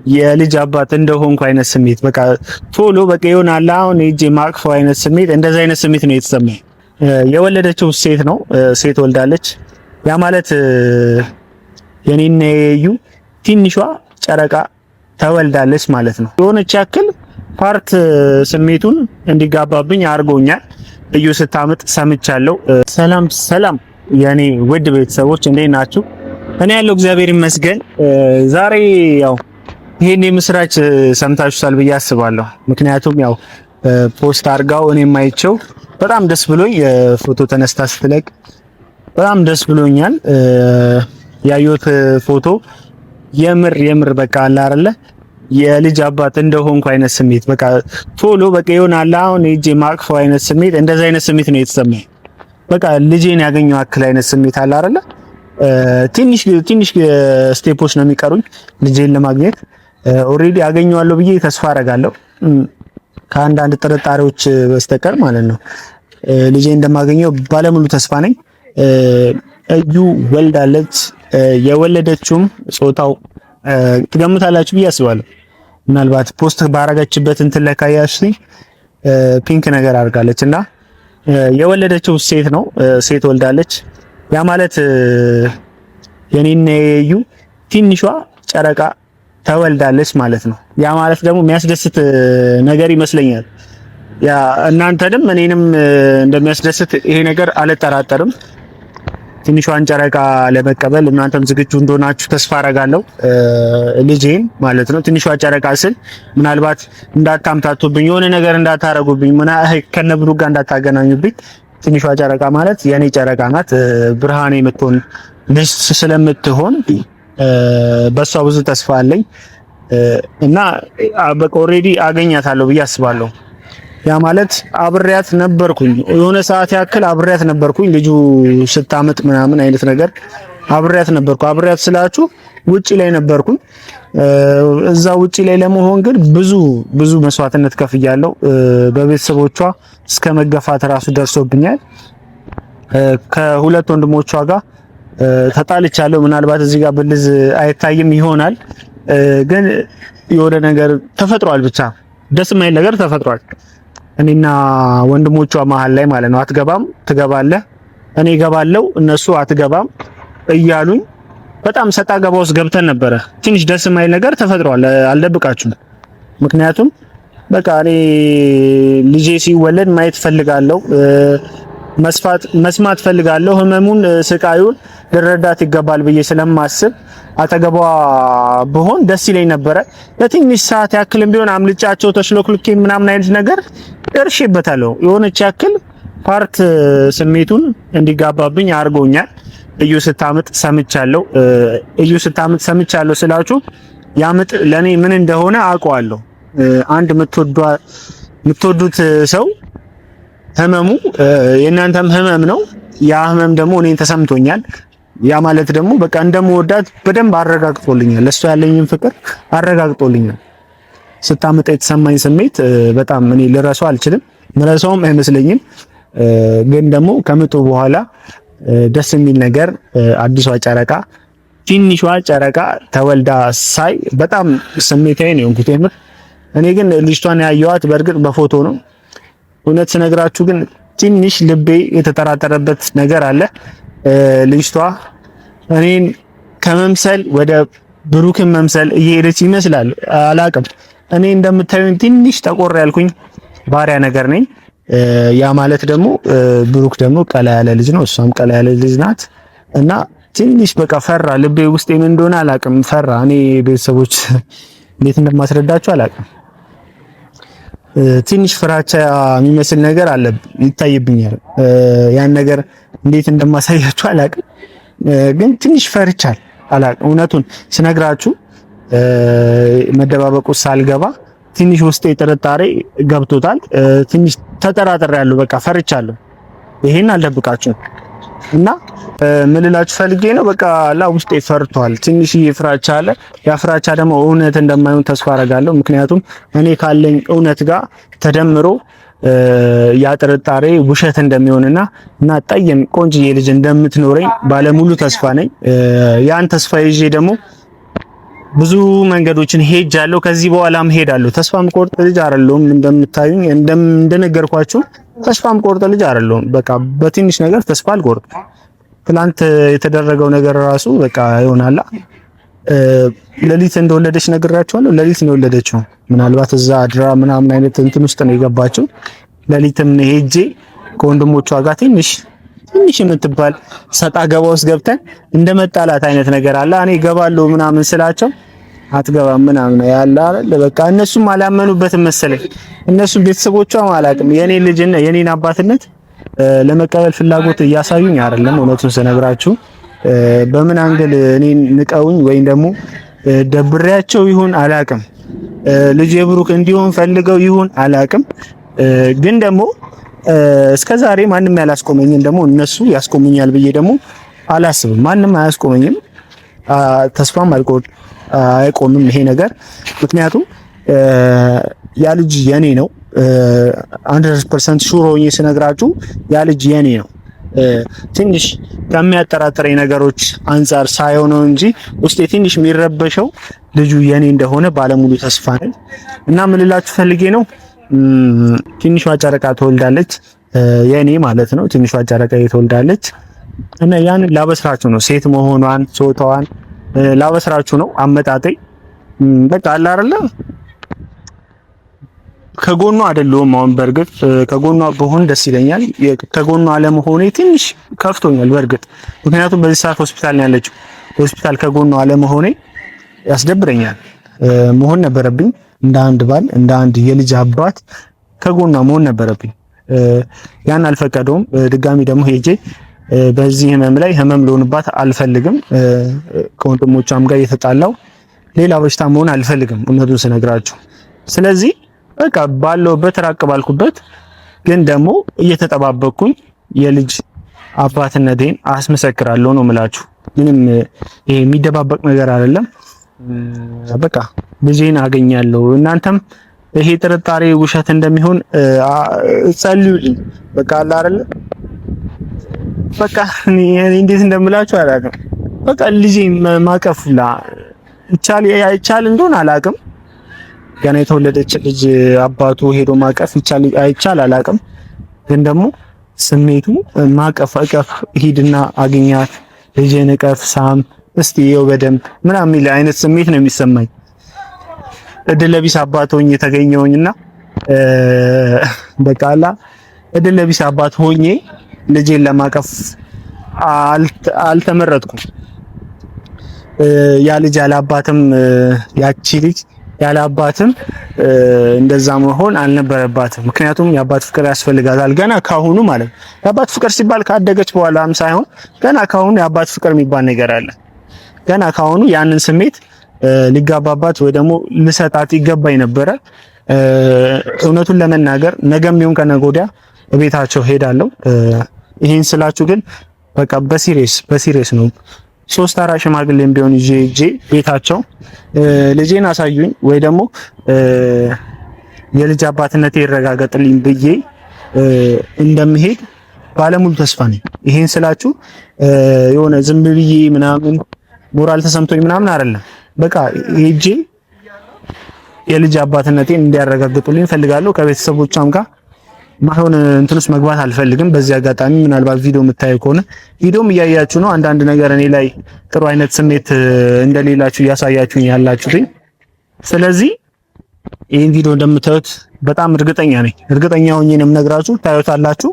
የልጅ አባት እንደሆንኩ አይነት ስሜት በቃ ቶሎ በቃ ይሆናል አሁን እጄ ማቅፈው አይነት ስሜት እንደዛ አይነት ስሜት ነው የተሰማኝ። የወለደችው ሴት ነው፣ ሴት ወልዳለች። ያ ማለት የኔና የዩ ትንሿ ጨረቃ ተወልዳለች ማለት ነው። የሆነች ያክል ፓርት ስሜቱን እንዲጋባብኝ አድርጎኛል። እዩ ስታምጥ ሰምቻለሁ። ሰላም ሰላም የኔ ውድ ቤተሰቦች እንዴት ናችሁ? እኔ ያለው እግዚአብሔር ይመስገን። ዛሬ ያው ይሄን የምስራች ሰምታችኋል ብዬ አስባለሁ። ምክንያቱም ያው ፖስት አድርጋው እኔም አይቼው በጣም ደስ ብሎኝ ፎቶ ተነስታ ስትለቅ በጣም ደስ ብሎኛል። ያዩት ፎቶ የምር በቃ አለ አይደለ የልጅ አባት እንደሆንኩ አይነት ስሜት በቃ ቶሎ በቃ ይሆናል አሁን እጄ ማቅፈው አይነት ስሜት እንደዛ አይነት ስሜት ነው የተሰማኝ። በቃ ልጄን ያገኘው አክል አይነት ስሜት አለ አይደለ። ትንሽ ስቴፖች ነው የሚቀሩኝ ልጄን ለማግኘት። ኦሬዲ አገኘዋለሁ ብዬ ተስፋ አደርጋለሁ ከአንዳንድ ጥርጣሬዎች በስተቀር ማለት ነው። ልጄን እንደማገኘው ባለሙሉ ተስፋ ነኝ። እዩ ወልዳለች። የወለደችውም ጾታው ትገምታላችሁ ብዬ አስባለሁ። ምናልባት ፖስት ባረጋችበት እንትን ላይ ካያችሁኝ ፒንክ ነገር አድርጋለች እና የወለደችው ሴት ነው፣ ሴት ወልዳለች። ያ ማለት የኔና የዩ ትንሿ ጨረቃ ተወልዳለች ማለት ነው። ያ ማለት ደግሞ የሚያስደስት ነገር ይመስለኛል። ያ እናንተንም እኔንም እንደሚያስደስት ይሄ ነገር አልጠራጠርም። ትንሿን ጨረቃ ለመቀበል እናንተም ዝግጁ እንደሆናችሁ ተስፋ አደርጋለሁ። ልጄን ማለት ነው። ትንሿ ጨረቃ ስል ምናልባት እንዳታምታቱብኝ፣ የሆነ ነገር እንዳታረጉብኝ፣ ከነብሩ ጋር እንዳታገናኙብኝ። ትንሿ ጨረቃ ማለት የኔ ጨረቃ ናት። ብርሃኔ የምትሆን ልጅ ስለምትሆን በሷ ብዙ ተስፋ አለኝ እና በቃ ኦሬዲ አገኛታለሁ ብዬ አስባለሁ። ያ ማለት አብሬያት ነበርኩኝ፣ የሆነ ሰዓት ያክል አብሬያት ነበርኩኝ። ልጁ ስታመጥ ምናምን አይነት ነገር አብሬያት ነበርኩ። አብሬያት ስላችሁ ውጪ ላይ ነበርኩኝ። እዛ ውጪ ላይ ለመሆን ግን ብዙ መስዋዕትነት ከፍያለሁ። በቤተሰቦቿ እስከ መገፋት ራሱ ደርሶብኛል። ከሁለት ወንድሞቿ ጋር ተጣልቻለሁ። ምናልባት እዚህ ጋር ብልዝ አይታይም ይሆናል፣ ግን የሆነ ነገር ተፈጥሯል። ብቻ ደስ የማይል ነገር ተፈጥሯል እኔና ወንድሞቿ መሀል ላይ ማለት ነው። አትገባም፣ ትገባለህ፣ እኔ እገባለሁ፣ እነሱ አትገባም እያሉኝ በጣም ሰጣ ገባ ውስጥ ገብተን ነበረ። ትንሽ ደስ የማይል ነገር ተፈጥሯል፣ አልደብቃችሁም። ምክንያቱም በቃ እኔ ልጄ ሲወለድ ማየት ፈልጋለሁ፣ መስማት ፈልጋለሁ፣ ህመሙን፣ ስቃዩን ልረዳት ይገባል ብዬ ስለማስብ አጠገቧ ብሆን ደስ ይለኝ ነበረ። ለትንሽ ሰዓት ያክልም ቢሆን አምልጫቸው ተሽሎክልኬ ምናምን አይነት ነገር ደርሼበታለሁ። የሆነች ያክል ፓርት ስሜቱን እንዲጋባብኝ አድርጎኛል። እዩ ስታምጥ ሰምቻለሁ። እዩ ስታምጥ ሰምቻለሁ ስላችሁ ያምጥ ለኔ ምን እንደሆነ አውቀዋለሁ። አንድ የምትወዱት ሰው ህመሙ የእናንተም ህመም ነው። ያ ህመም ደግሞ እኔን ተሰምቶኛል። ያ ማለት ደግሞ በቃ እንደምወዳት በደንብ አረጋግጦልኛል። ለሷ ያለኝን ፍቅር አረጋግጦልኛል። ስታምጥ የተሰማኝ ስሜት በጣም እኔ ልረሳው አልችልም፣ ምረሳውም አይመስለኝም። ግን ደግሞ ከምጡ በኋላ ደስ የሚል ነገር አዲሷ ጨረቃ ትንሿ ጨረቃ ተወልዳ ሳይ በጣም ስሜታዊ ነው የሆንኩት የምር። እኔ ግን ልጅቷን ያየኋት በእርግጥ በፎቶ ነው። እውነት ስነግራችሁ ግን ትንሽ ልቤ የተጠራጠረበት ነገር አለ። ልጅቷ እኔን ከመምሰል ወደ ብሩክን መምሰል እየሄደች ይመስላል። አላቅም። እኔ እንደምታዩኝ ትንሽ ጠቆር ያልኩኝ ባሪያ ነገር ነኝ። ያ ማለት ደግሞ ብሩክ ደግሞ ቀላ ያለ ልጅ ነው፣ እሷም ቀላ ያለ ልጅ ናት እና ትንሽ በቃ ፈራ። ልቤ ውስጥ ምን እንደሆነ አላቅም፣ ፈራ። እኔ ቤተሰቦች እንዴት እንደማስረዳችሁ አላቅም። ትንሽ ፍራቻ የሚመስል ነገር አለ ይታይብኛል። ያን ነገር እንዴት እንደማሳያችሁ አላቅም፣ ግን ትንሽ ፈርቻል። አላቅም እውነቱን ስነግራችሁ መደባበቁ ሳልገባ ትንሽ ውስጤ ጥርጣሬ ገብቶታል። ትንሽ ተጠራጥሬያለሁ፣ በቃ ፈርቻለሁ። ይሄን አልደብቃችሁም እና ምን ልላችሁ ፈልጌ ነው፣ በቃ ውስጤ ፈርቷል። ትንሽዬ ፍራቻ አለ። ያ ፍራቻ ደግሞ እውነት እንደማይሆን ተስፋ አደርጋለሁ። ምክንያቱም እኔ ካለኝ እውነት ጋር ተደምሮ ያ ጥርጣሬ ውሸት እንደሚሆንና ጠየም ቆንጅዬ ልጅ እንደምትኖረኝ ባለሙሉ ተስፋ ነኝ። ያን ተስፋ ይዤ ደግሞ ብዙ መንገዶችን ሄጃለሁ፣ ከዚህ በኋላም ሄዳለሁ። ተስፋም ቆርጥ ልጅ አይደለሁም። እንደምታዩኝ እንደነገርኳችሁ ተስፋም ቆርጥ ልጅ አይደለሁም። በቃ በትንሽ ነገር ተስፋ አልቆርጥም። ትላንት የተደረገው ነገር ራሱ በቃ ይሆናላ። ሌሊት እንደወለደች ነግራችኋለሁ። ሌሊት ነው የወለደችው። ምናልባት እዛ አድራ ምናምን አይነት እንትን ውስጥ ነው የገባችው። ሌሊትም ሄጄ ከወንድሞቿ ጋር ትንሽ የምትባል ሰጣ ገባ ውስጥ ገብተን እንደመጣላት አይነት ነገር አለ። እኔ ገባለሁ ምናምን ስላቸው አትገባም ምናምን ያለ አይደል። በቃ እነሱም አላመኑበትም መሰለኝ። እነሱም ቤተሰቦቿም አላውቅም የኔን ልጅና የኔን አባትነት ለመቀበል ፍላጎት እያሳዩኝ አይደለም። እውነቱን ስነግራችሁ በምን አንገል እኔን ንቀውኝ ወይም ደግሞ ደብሬያቸው ይሁን አላውቅም። ልጅ የብሩክ እንዲሆን ፈልገው ይሁን አላውቅም። ግን ደግሞ እስከዛሬ ማንም ያላስቆመኝን ደግሞ እነሱ ያስቆሙኛል ብዬ ደግሞ አላስብም። ማንም አያስቆመኝም። ተስፋም አይቆምም ይሄ ነገር። ምክንያቱም ያ ልጅ የኔ ነው። 100% ሹር ሆኜ ስነግራችሁ ያ ልጅ የኔ ነው። ትንሽ ከሚያጠራጥረኝ ነገሮች አንፃር ሳይሆን ነው እንጂ ውስጤ ትንሽ የሚረበሸው ልጁ የኔ እንደሆነ ባለሙሉ ተስፋ ነኝ። እና ምን ልላችሁ ፈልጌ ነው፣ ትንሿ ጨረቃ ትወልዳለች፣ የኔ ማለት ነው። ትንሿ ጨረቃ ትወልዳለች እና ያን ላበስራችሁ ነው። ሴት መሆኗን ጾታዋን ላበስራችሁ ነው። አመጣጤ በቃ አለ አይደለ። ከጎኗ አይደለሁም። አሁን በርግጥ ከጎኗ በሆን ደስ ይለኛል። ከጎኗ አለመሆኔ ትንሽ ከፍቶኛል በርግጥ። ምክንያቱም በዚህ ሰዓት ሆስፒታል ነው ያለችው። ሆስፒታል ከጎኗ አለመሆኔ ያስደብረኛል። መሆን ነበረብኝ እንደ አንድ ባል፣ እንደ አንድ የልጅ አባት ከጎኗ መሆን ነበረብኝ። ያን አልፈቀደውም። ድጋሚ ደግሞ ሄጄ በዚህ ህመም ላይ ህመም ልሆንባት አልፈልግም። ከወንድሞቿም ጋር የተጣላው ሌላ በሽታ መሆን አልፈልግም እውነቱን ስነግራችሁ። ስለዚህ በቃ ባለውበት ራቅ ባልኩበት ግን ደግሞ እየተጠባበቅኩኝ የልጅ አባትነቴን አስመሰክራለሁ ነው የምላችሁ። ምንም ይሄ የሚደባበቅ ነገር አይደለም። በቃ ልጄን አገኛለሁ። እናንተም ይሄ ጥርጣሬ ውሸት እንደሚሆን ጸልዩልኝ። በቃ አለ አይደል። በቃ እኔ እንዴት እንደምላችሁ አላውቅም። በቃ ልጄን ማቀፍላ ይቻል እንደሆነ አላውቅም። ገና የተወለደች ልጅ አባቱ ሄዶ ማቀፍ አይቻል አላውቅም። ግን ደግሞ ስሜቱ ማቀፍ ሂድና አግኛት፣ ልጄን እቀፍ፣ ሳም እስቲ ይኸው በደንብ ምናምን የሚል አይነት ስሜት ነው የሚሰማኝ። እድል ለቢስ አባት ሆኜ የተገኘሁኝና በቃላ እድል ለቢስ አባት ሆኜ ልጄን ለማቀፍ አልተመረጥኩም። ያ ልጅ ያለ አባትም ያቺ ልጅ ያለ አባትም እንደዛ መሆን አልነበረባትም። ምክንያቱም የአባት ፍቅር ያስፈልጋታል ገና ካሁኑ ማለት ነው። የአባት ፍቅር ሲባል ካደገች በኋላም ሳይሆን ገና ካሁኑ የአባት ፍቅር የሚባል ነገር አለ። ገና ካሁኑ ያንን ስሜት ሊጋባባት ወይ ደግሞ ልሰጣት ይገባኝ ነበረ። እውነቱን ለመናገር ነገም ይሁን ከነገ ወዲያ ቤታቸው ሄዳለሁ። ይሄን ስላችሁ ግን በቃ በሲሪየስ ነው። 3-4 ሽማግሌም ቢሆን ይዤ ቤታቸው ልጄን አሳዩኝ ወይ ደግሞ የልጅ አባትነቴ ይረጋገጥልኝ ብዬ እንደምሄድ ባለሙሉ ተስፋ ነኝ። ይሄን ስላችሁ የሆነ ዝም ብዬ ምናምን ሞራል ተሰምቶኝ ምናምን አይደለም። በቃ ሄጄ የልጅ አባትነቴን እንዲያረጋግጡልኝ ፈልጋለሁ። ከቤተሰቦቿም ጋር ማሆን እንትንስ መግባት አልፈልግም። በዚህ አጋጣሚ ምናልባት ቪዲዮ የምታዩ ከሆነ ቪዲዮም እያያችሁ ነው። አንዳንድ ነገር እኔ ላይ ጥሩ አይነት ስሜት እንደሌላችሁ እያሳያችሁኝ ያላችሁኝ። ስለዚህ ይሄን ቪዲዮ እንደምታዩት በጣም እርግጠኛ ነኝ። እርግጠኛ ሆኜ ነው የምነግራችሁ። ታዩታላችሁ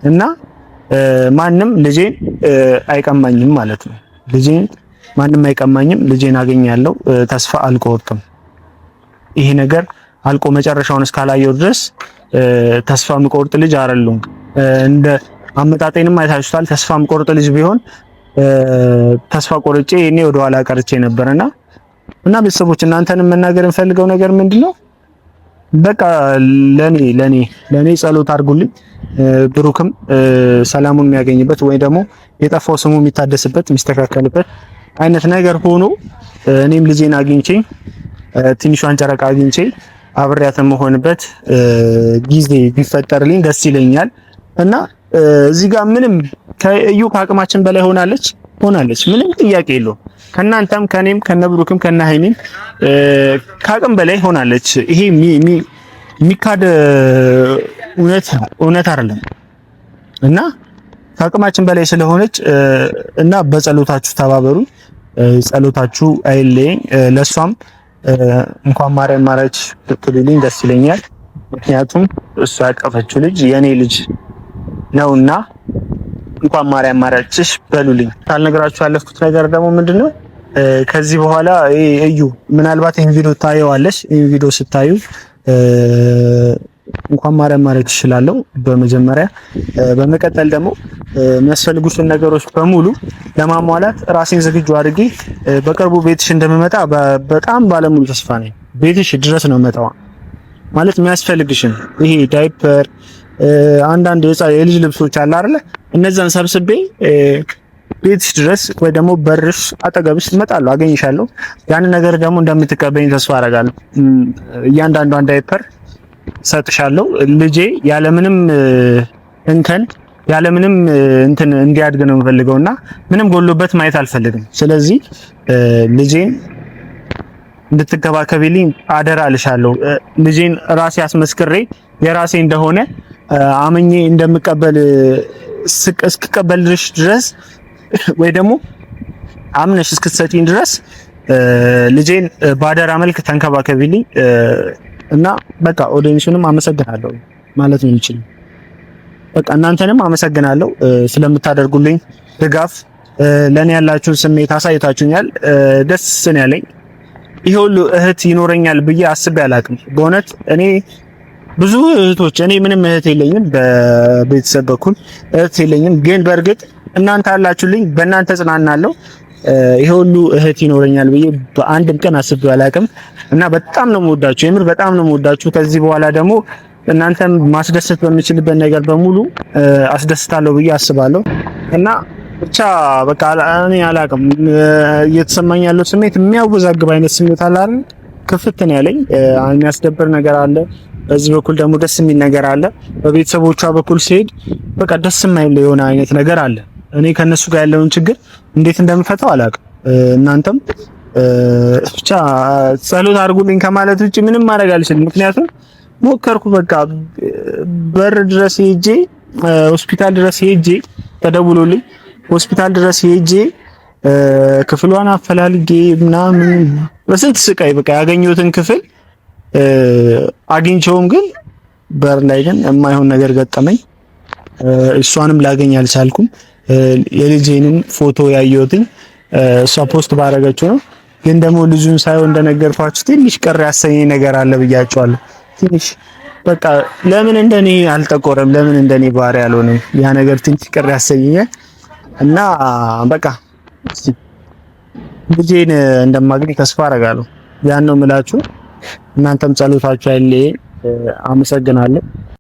እና ማንም ልጄን አይቀማኝም ማለት ነው። ልጄን ማንም አይቀማኝም። ልጄን አገኛለሁ። ተስፋ አልቆርጥም። ይሄ ነገር አልቆ መጨረሻውን እስካላየው ድረስ ተስፋ ምቆርጥ ልጅ አይደለሁም። እንደ አመጣጤንም አይታችሁታል። ተስፋ ምቆርጥ ልጅ ቢሆን ተስፋ ቆርጬ እኔ ወደ ኋላ ቀርቼ ነበርና እና ቤተሰቦች እናንተንም መናገር እንፈልገው ነገር ምንድነው፣ በቃ ለኔ ጸሎት አድርጉልኝ። ብሩክም ሰላሙን የሚያገኝበት ወይ ደግሞ የጠፋው ስሙ የሚታደስበት የሚስተካከልበት አይነት ነገር ሆኖ እኔም ልጄን አግኝቼ ትንሿን ጨረቃ አግኝቼ አብሬያት የምሆንበት ጊዜ ቢፈጠርልኝ ደስ ይለኛል። እና እዚህ ጋር ምንም ከእዩ ከአቅማችን በላይ ሆናለች፣ ምንም ጥያቄ የለውም። ከናንተም ከኔም ከነብሩክም ከነሃይሚም ካቅም በላይ ሆናለች። ይሄ ሚካድ እውነት አይደለም እና ከአቅማችን በላይ ስለሆነች እና በጸሎታችሁ ተባበሩ። ጸሎታችሁ አይለየኝ። ለሷም እንኳን ማርያም ማረች ብትሉልኝ ደስ ይለኛል። ምክንያቱም እሷ ያቀፈችው ልጅ የኔ ልጅ ነውና እንኳን ማርያም ማረችሽ በሉልኝ። ካልነገራችሁ ያለፍኩት ነገር ደግሞ ምንድነው ከዚህ በኋላ እዩ ምናልባት ይሄን ቪዲዮ ታየዋለሽ። ይሄን ቪዲዮ ስታዩ እንኳን ማርያም ማረች እችላለሁ በመጀመሪያ። በመቀጠል ደግሞ የሚያስፈልጉትን ነገሮች በሙሉ ለማሟላት ራሴን ዝግጁ አድርጌ በቅርቡ ቤትሽ እንደምመጣ በጣም ባለሙሉ ተስፋ ነኝ። ቤትሽ ድረስ ነው መጣው ማለት የሚያስፈልግሽን ይሄ ዳይፐር፣ አንዳንድ የልጅ ልብሶች አለ አይደለ እነዛን ሰብስቤ ቤትሽ ድረስ ወይ ደግሞ በርሽ አጠገብሽ እመጣለሁ፣ አገኝሻለሁ። ያን ነገር ደግሞ እንደምትቀበይኝ ተስፋ አደርጋለሁ። እያንዳንዷን ዳይፐር ሰጥሻለሁ። ልጄ ያለምንም እንከን ያለምንም እንትን እንዲያድግ ነው የምፈልገውና ምንም ጎሎበት ማየት አልፈልግም። ስለዚህ ልጄን እንድትከባከቢልኝ አደራ እልሻለሁ። ልጄን ራሴ አስመስክሬ የራሴ እንደሆነ አመኜ እንደምቀበል እስክቀበልሽ ድረስ ወይ ደግሞ አምነሽ እስክትሰጪኝ ድረስ ልጄን ባደራ መልክ ተንከባከቢልኝ እና በቃ ኦዲየንሱንም አመሰግናለሁ ማለት ነው የምችለው። በቃ እናንተንም አመሰግናለሁ ስለምታደርጉልኝ ድጋፍ፣ ለኔ ያላችሁን ስሜት አሳይታችሁኛል። ደስ ነው ያለኝ። ይሄ ሁሉ እህት ይኖረኛል ብዬ አስቤ አላቅም። በእውነት እኔ ብዙ እህቶች እኔ ምንም እህት የለኝም፣ በቤተሰብ በኩል እህት የለኝም። ግን በእርግጥ እናንተ አላችሁልኝ፣ በእናንተ ጽናናለሁ። ይሄ ሁሉ እህት ይኖረኛል ብዬ በአንድም ቀን አስቤ አላቅም እና በጣም ነው የምወዳችሁ፣ የምር በጣም ነው የምወዳችሁ። ከዚህ በኋላ ደግሞ እናንተም ማስደሰት በምችልበት ነገር በሙሉ አስደስታለሁ ብዬ አስባለሁ እና ብቻ በቃ እኔ አላቅም እየተሰማኝ ያለው ስሜት የሚያወዛግብ አይነት ስሜት አለ አይደል? ክፍት ነው ያለኝ። የሚያስደብር ነገር አለ፣ በዚህ በኩል ደግሞ ደስ የሚል ነገር አለ። በቤተሰቦቿ በኩል ሲሄድ በቃ ደስ የማይል የሆነ አይነት ነገር አለ። እኔ ከነሱ ጋር ያለውን ችግር እንዴት እንደምፈታው አላቅም። እናንተም ብቻ ጸሎት አድርጉልኝ ከማለት ውጪ ምንም ማድረግ አልችልም። ምክንያቱም ሞከርኩ፣ በቃ በር ድረስ ሄጄ ሆስፒታል ድረስ ሄጄ ተደውሎልኝ ሆስፒታል ድረስ ሄጄ ክፍሏን አፈላልጌ ምናምን በስንት ስቃይ በቃ ያገኘሁትን ክፍል አግኝቼውም ግን በር ላይ ግን የማይሆን ነገር ገጠመኝ። እሷንም ላገኝ አልቻልኩም። የልጄንም ፎቶ ያየሁትኝ እሷ ፖስት ባረገችው ነው። ግን ደግሞ ልጁን ሳይሆን እንደነገርኳችሁ ትንሽ ቅር ያሰኘኝ ነገር አለ ብያቸዋለሁ። ትንሽ በቃ ለምን እንደኔ አልጠቆረም፣ ለምን እንደኔ ባህሪ አልሆነም፣ ያ ነገር ትንሽ ቅር ያሰኘኛል እና በቃ ልጄን እንደማገኝ ተስፋ አደርጋለሁ። ያን ነው የምላችሁ። እናንተም ጸሎታችሁ አይለየኝ። አመሰግናለሁ።